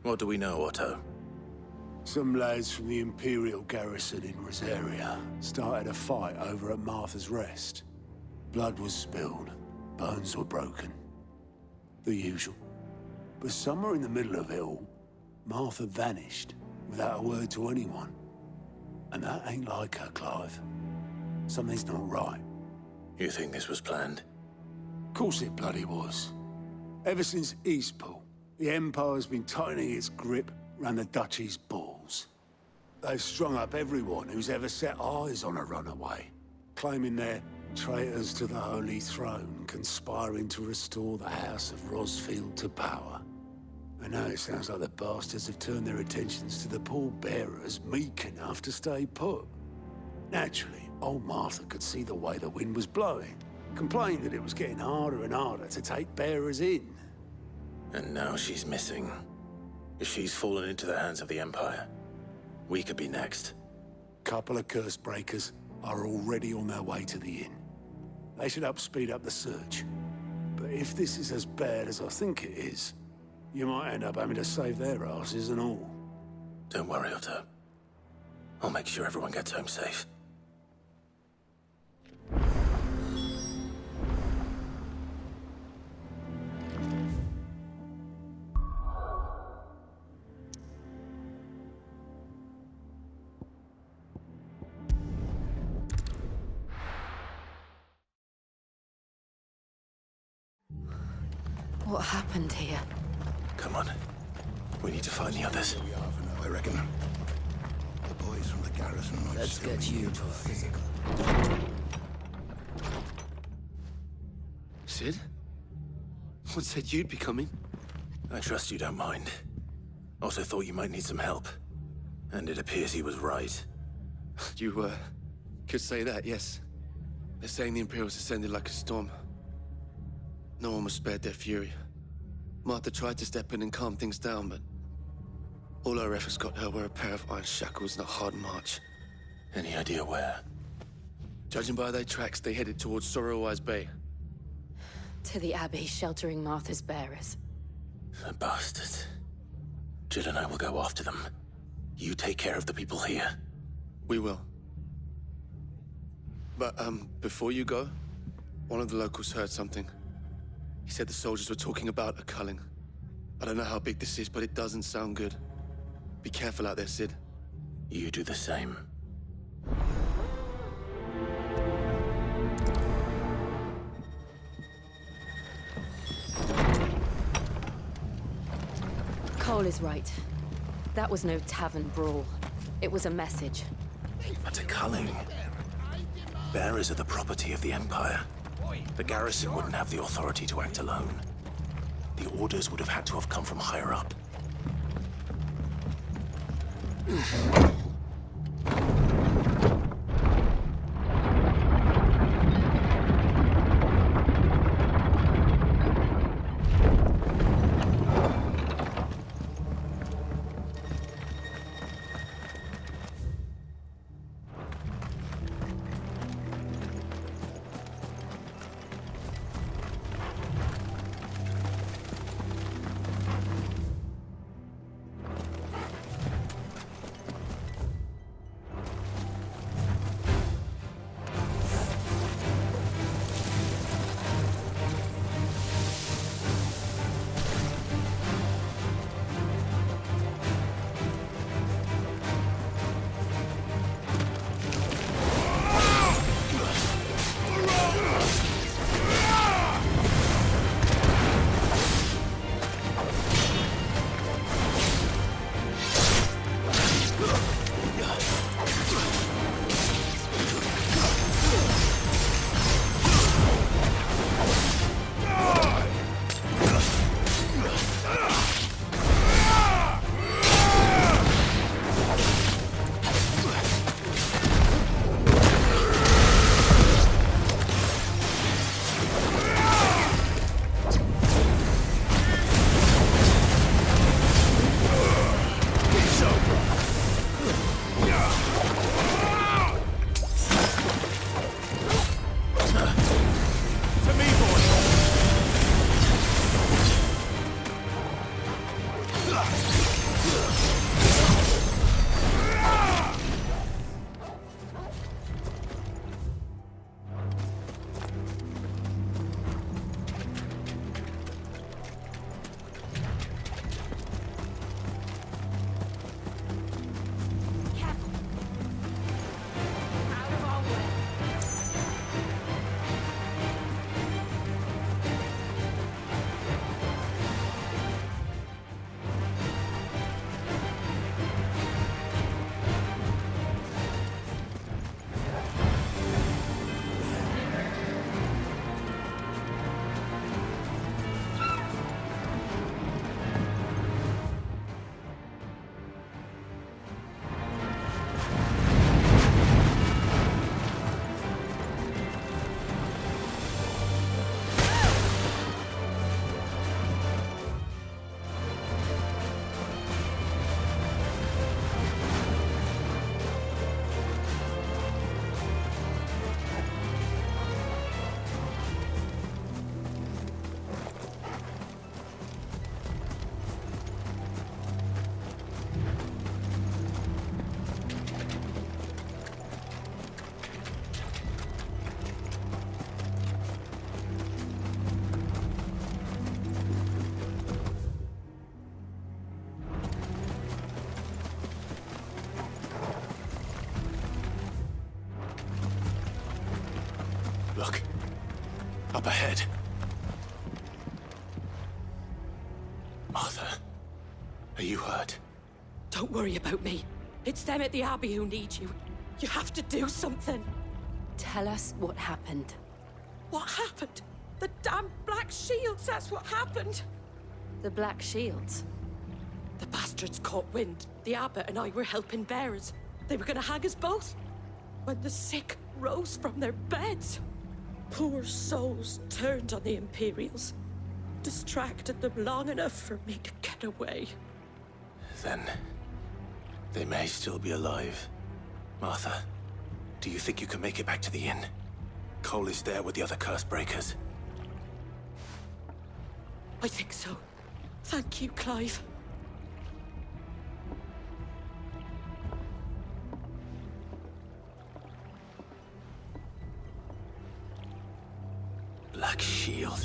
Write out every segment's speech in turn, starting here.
What do we know, Otto? Some lads from the Imperial garrison in Rosaria started a fight over at Martha's Rest. Blood was spilled, bones were broken. The usual. But somewhere in the middle of it all, Martha vanished without a word to anyone. And that ain't like her, Clive. Something's not right. You think this was planned? Of course it bloody was. Ever since Eastpool, the Empire's been tightening its grip around the Duchy's balls. They've strung up everyone who's ever set eyes on a runaway, claiming they're traitors to the Holy Throne, conspiring to restore the House of Rosfield to power. And now it sounds like the bastards have turned their attentions to the pallbearers meek enough to stay put. Naturally, old Martha could see the way the wind was blowing, complained that it was getting harder and harder to take bearers in. And now she's missing. If she's fallen into the hands of the Empire, we could be next. Couple of curse breakers are already on their way to the inn. They should speed up the search. But if this is as bad as I think it is, you might end up having to save their asses and all. Don't worry, Otto. I'll make sure everyone gets home safe. What happened here? Come on. We need to find the others. I reckon. The boys from the garrison might Let's still get be you to a physical. Sid? What said you'd be coming? I trust you don't mind. Also thought you might need some help. And it appears he was right. You, could say that, yes. They're saying the Imperials ascended like a storm. No one was spared their fury. Martha tried to step in and calm things down, but all our efforts got her were a pair of iron shackles and a hard march. Any idea where? Judging by their tracks, they headed towards Sorrowwise Bay. To the Abbey sheltering Martha's bearers. The bastards. Jill and I will go after them. You take care of the people here. We will. But, before you go, one of the locals heard something. He said the soldiers were talking about a culling. I don't know how big this is, but it doesn't sound good. Be careful out there, Sid. You do the same. Cole is right. That was no tavern brawl. It was a message. But a culling. Bearers are the property of the Empire. The garrison wouldn't have the authority to act alone. The orders would have had to have come from higher up. Up ahead. Martha, are you hurt? Don't worry about me. It's them at the Abbey who need you. You have to do something. Tell us what happened. What happened? The damn Black Shields, that's what happened. The Black Shields? The bastards caught wind. The abbot and I were helping bearers. They were gonna hang us both. When the sick rose from their beds, poor souls turned on the Imperials. Distracted them long enough for me to get away. Then, they may still be alive. Martha, do you think you can make it back to the inn? Cole is there with the other curse breakers. I think so. Thank you, Clive. Black Shield.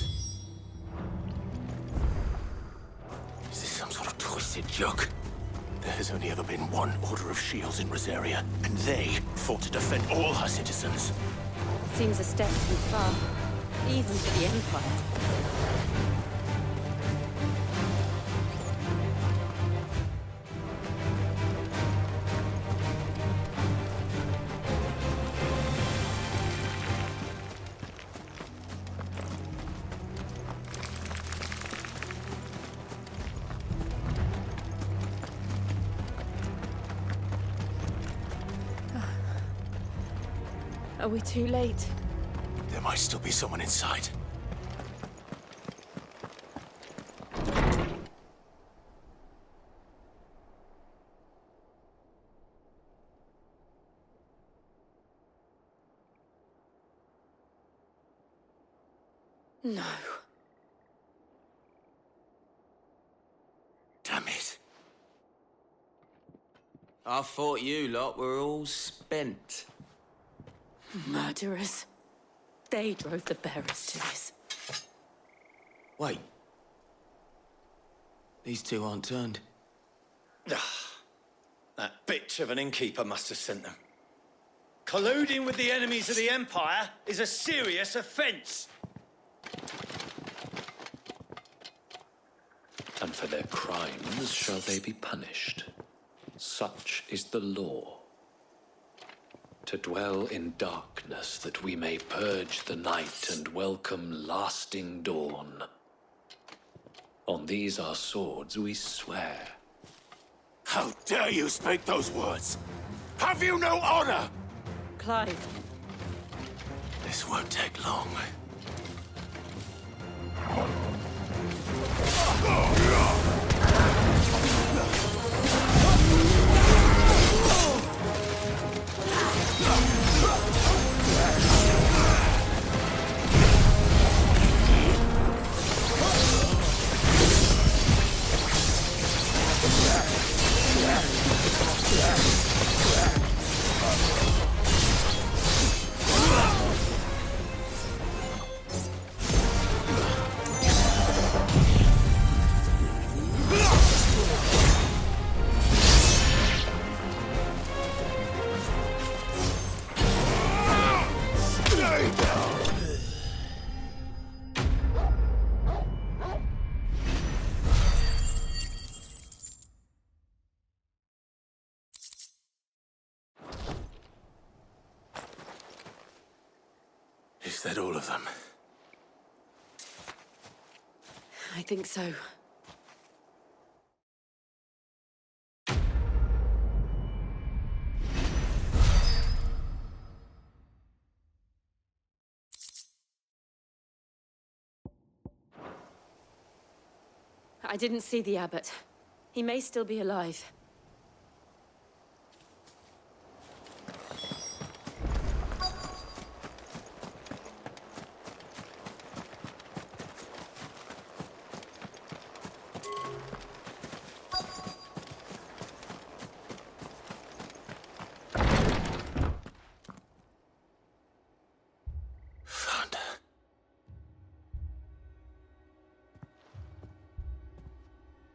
Is this some sort of twisted joke? There has only ever been one Order of Shields in Rosaria, and they fought to defend all her citizens. Seems a step too far, even for the Empire. Are we too late? There might still be someone inside. No. Damn it. I thought you lot were all spent. Murderers. They drove the bearers to this. Wait. These two aren't turned. That bitch of an innkeeper must have sent them. Colluding with the enemies of the Empire is a serious offence. And for their crimes shall they be punished. Such is the law. To dwell in darkness that we may purge the night and welcome lasting dawn. On these our swords we swear. How dare you speak those words? Have you no honor? Clive. This won't take long. Is that all of them? I think so. I didn't see the abbot. He may still be alive. Found her.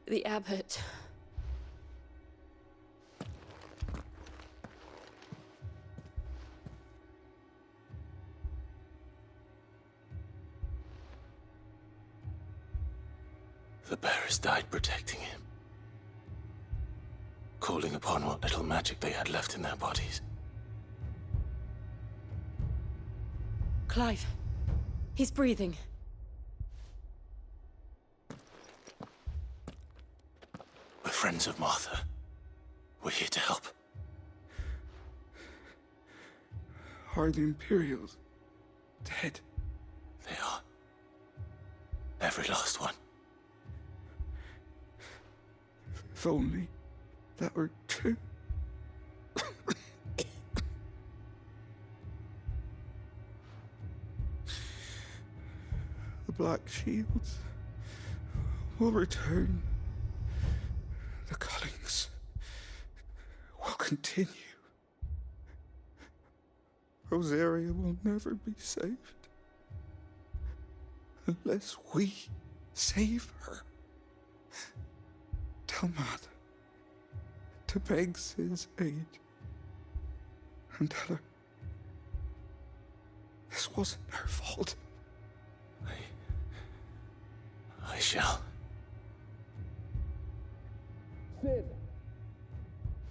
The abbot. Bearers died protecting him. Calling upon what little magic they had left in their bodies. Clive. He's breathing. We're friends of Martha. We're here to help. Are the Imperials dead? They are. Every last one. If only that were true. The Black Shields will return. The cullings will continue. Rosaria will never be saved unless we save her. Tell Matt to beg Sid's aid and tell her this wasn't her fault. I shall. Sid!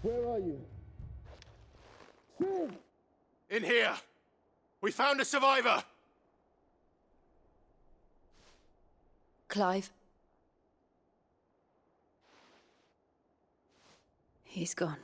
Where are you? Sid! In here! We found a survivor! Clive. He's gone.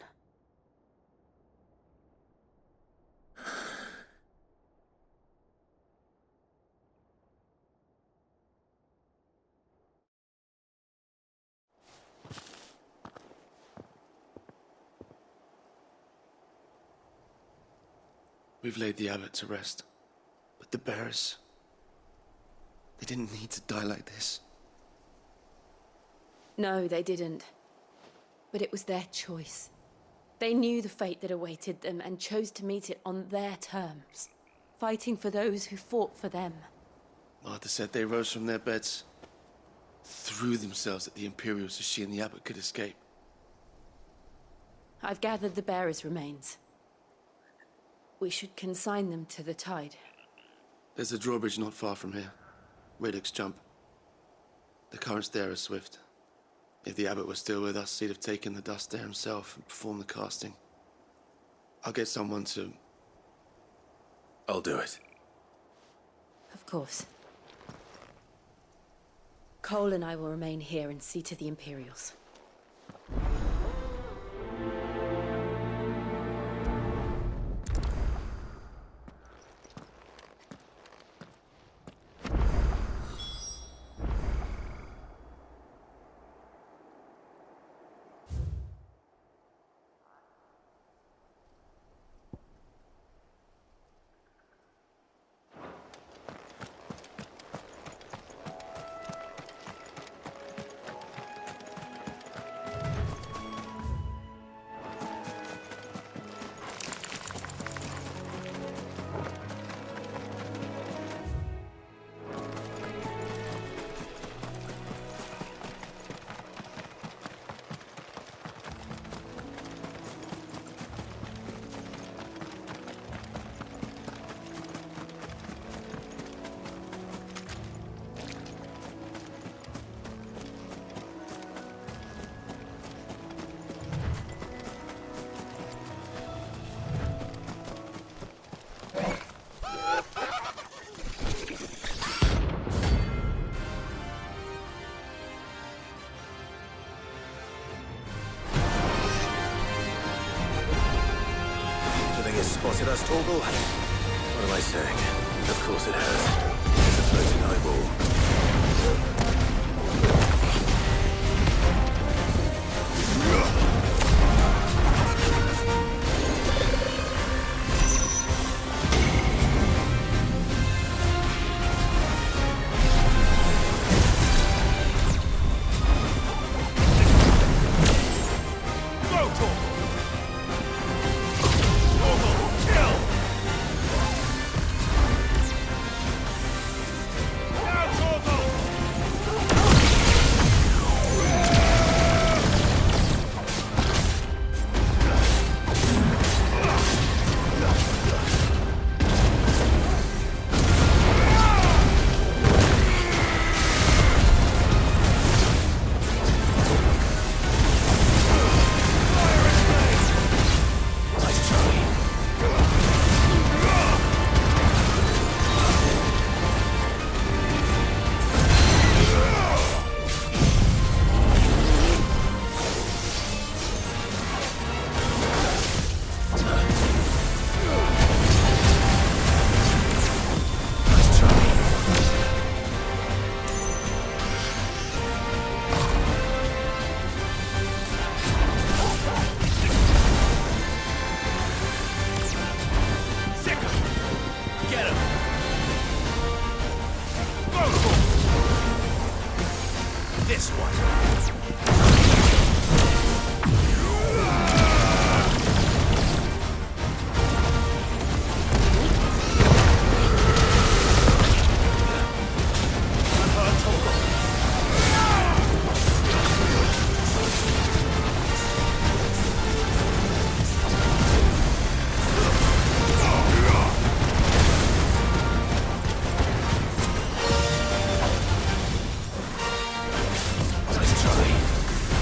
We've laid the abbot to rest. But the bearers... they didn't need to die like this. No, they didn't. But it was their choice. They knew the fate that awaited them and chose to meet it on their terms, fighting for those who fought for them. Martha said they rose from their beds, threw themselves at the Imperials so she and the abbot could escape. I've gathered the bearers' remains. We should consign them to the tide. There's a drawbridge not far from here. Radix jump. The currents there are swift. If the abbot was still with us, he'd have taken the dust there himself and performed the casting. I'll get someone to... I'll do it. Of course. Cole and I will remain here and see to the Imperials. Spotted us, Torgal? What am I saying? Of course it has. It's a floating eyeball. Nice try.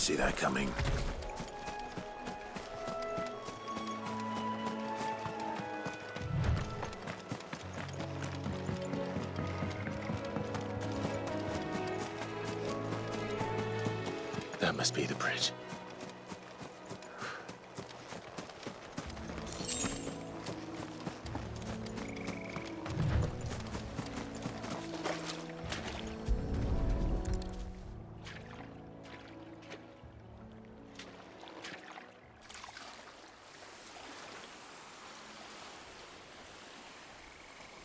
see that coming. That must be the bridge.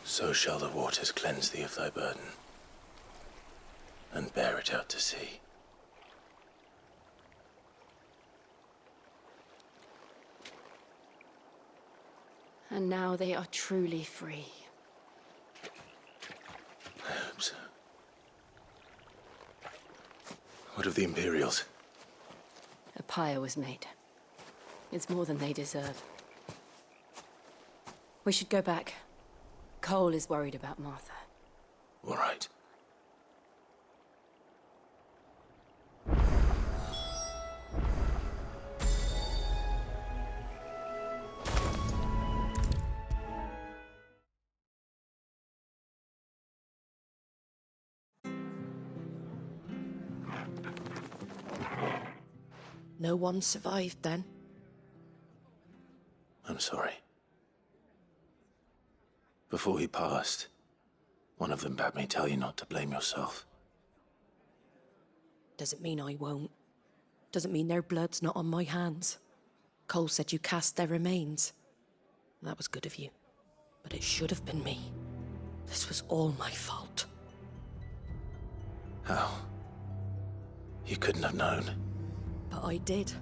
So shall the waters cleanse thee of thy burden, and bear it out to sea. And now they are truly free. I hope so. What of the Imperials? A pyre was made. It's more than they deserve. We should go back. Cole is worried about Martha. All right. No one survived then? I'm sorry. Before he passed, one of them bade me tell you not to blame yourself. Doesn't mean I won't. Doesn't mean their blood's not on my hands. Cole said you cast their remains. That was good of you. But it should have been me. This was all my fault. How? You couldn't have known. But I did.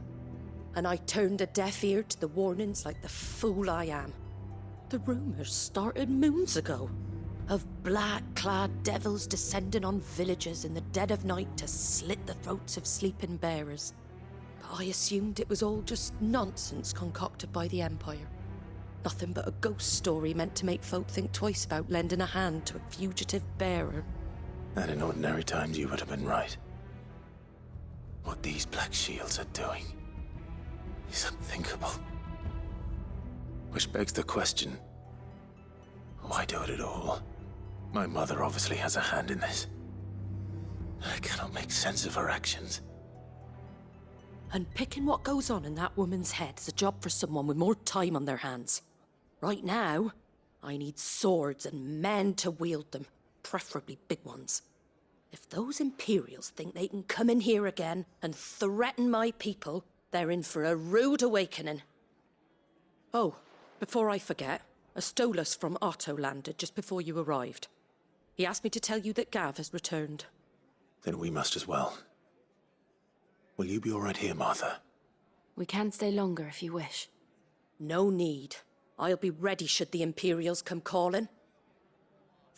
And I turned a deaf ear to the warnings like the fool I am. The rumors started moons ago. Of black-clad devils descending on villages in the dead of night to slit the throats of sleeping bearers. But I assumed it was all just nonsense concocted by the Empire. Nothing but a ghost story meant to make folk think twice about lending a hand to a fugitive bearer. And in ordinary times you would have been right. What these Black Shields are doing is unthinkable. Which begs the question, why do it at all? My mother obviously has a hand in this. I cannot make sense of her actions. And picking what goes on in that woman's head is a job for someone with more time on their hands. Right now, I need swords and men to wield them, preferably big ones. If those Imperials think they can come in here again and threaten my people, they're in for a rude awakening. Oh, before I forget, a Stolas from Otto landed just before you arrived. He asked me to tell you that Gav has returned. Then we must as well. Will you be all right here, Martha? We can stay longer if you wish. No need. I'll be ready should the Imperials come calling.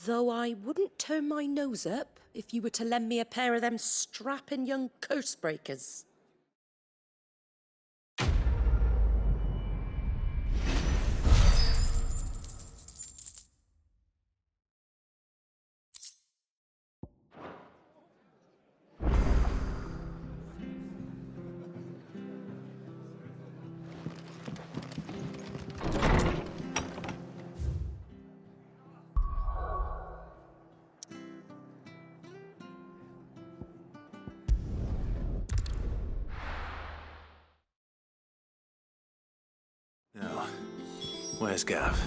Though I wouldn't turn my nose up if you were to lend me a pair of them strapping young curse-breakers. Now, where's Gav?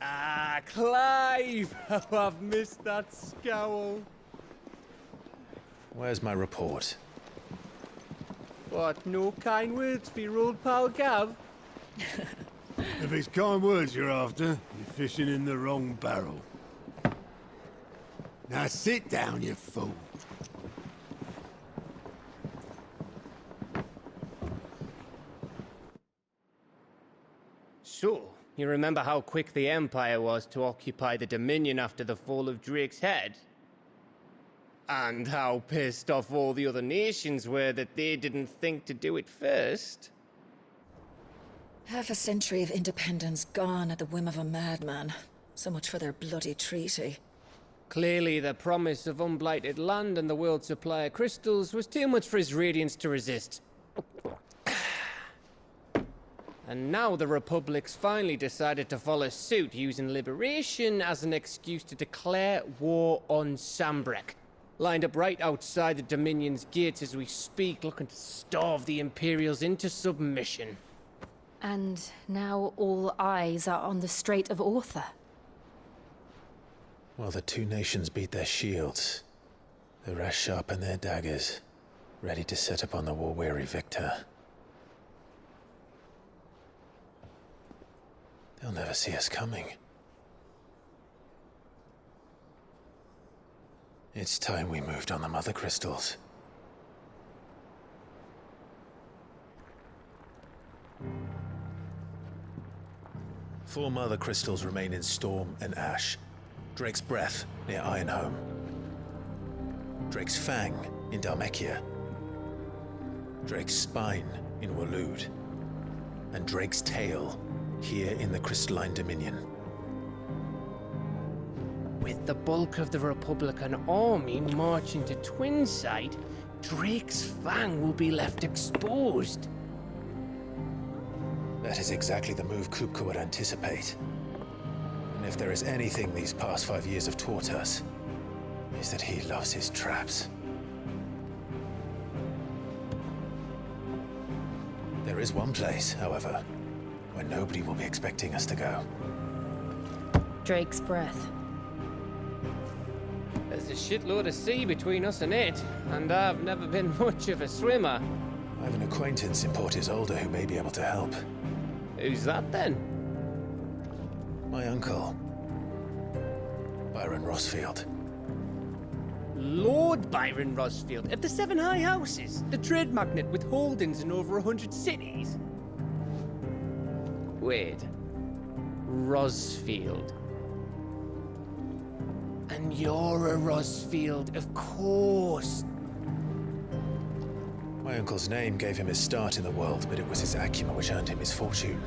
Ah, Clive! Oh, I've missed that scowl. Where's my report? What, no kind words for your old pal Gav? If it's kind words you're after, you're fishing in the wrong barrel. Now sit down, you fool. So, you remember how quick the Empire was to occupy the Dominion after the fall of Drake's head? And how pissed off all the other nations were that they didn't think to do it first? Half a century of independence gone at the whim of a madman. So much for their bloody treaty. Clearly, the promise of unblighted land and the world's supply of crystals was too much for his radiance to resist. And now the Republic's finally decided to follow suit, using liberation as an excuse to declare war on Sambrek. Lined up right outside the Dominion's gates as we speak, looking to starve the Imperials into submission. And now all eyes are on the Strait of Author. While the two nations beat their shields, the rest sharpen their daggers, ready to set upon the war-weary victor. They'll never see us coming. It's time we moved on the Mother Crystals. Four Mother Crystals remain in Storm and Ash. Drake's Breath near Ironhome. Drake's Fang in Dhalmekia. Drake's Spine in Waloed. And Drake's Tail here in the Crystalline Dominion. With the bulk of the Republican army marching to Twinside, Drake's Fang will be left exposed. That is exactly the move Kupka would anticipate. And if there is anything these past 5 years have taught us, is that he loves his traps. There is one place, however, where nobody will be expecting us to go. Drake's Breath. There's a shitload of sea between us and it, and I've never been much of a swimmer. I have an acquaintance in Port Isolde who may be able to help. Who's that then? My uncle, Byron Rossfield. Lord Byron Rossfield of the Seven High Houses, the trade magnate with holdings in over 100 cities. Wait, Rossfield. And you're a Rossfield, of course. My uncle's name gave him his start in the world, but it was his acumen which earned him his fortune.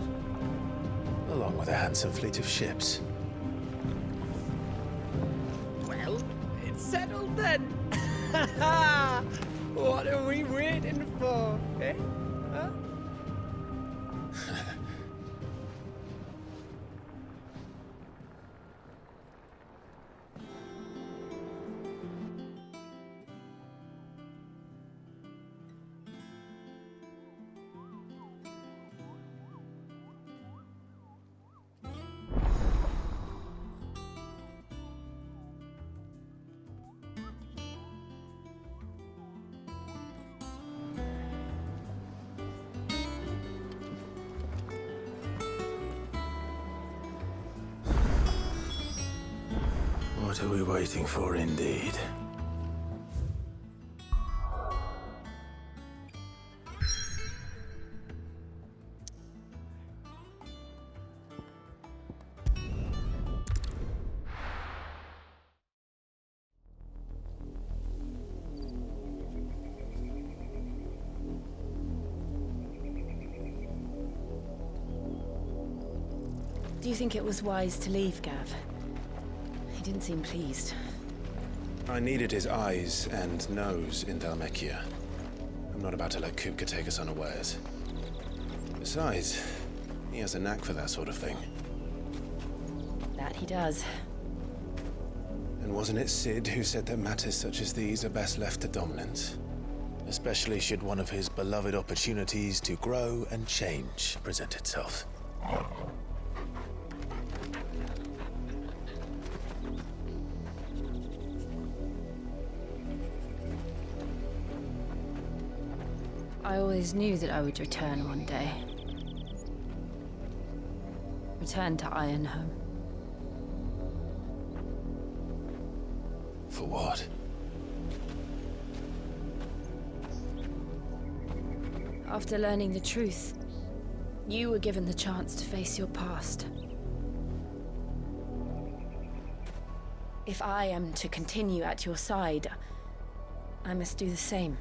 Along with a handsome fleet of ships. Well, it's settled then. What are we waiting for, eh? Huh? What are we waiting for, indeed? Do you think it was wise to leave, Gav? He didn't seem pleased. I needed his eyes and nose in Dhalmekia. I'm not about to let Kupka take us unawares. Besides, he has a knack for that sort of thing. That he does. And wasn't it Sid who said that matters such as these are best left to dominance? Especially should one of his beloved opportunities to grow and change present itself. I always knew that I would return one day. Return to Ironhome. For what? After learning the truth, you were given the chance to face your past. If I am to continue at your side, I must do the same.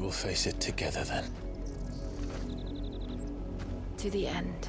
will face it together then. To the end.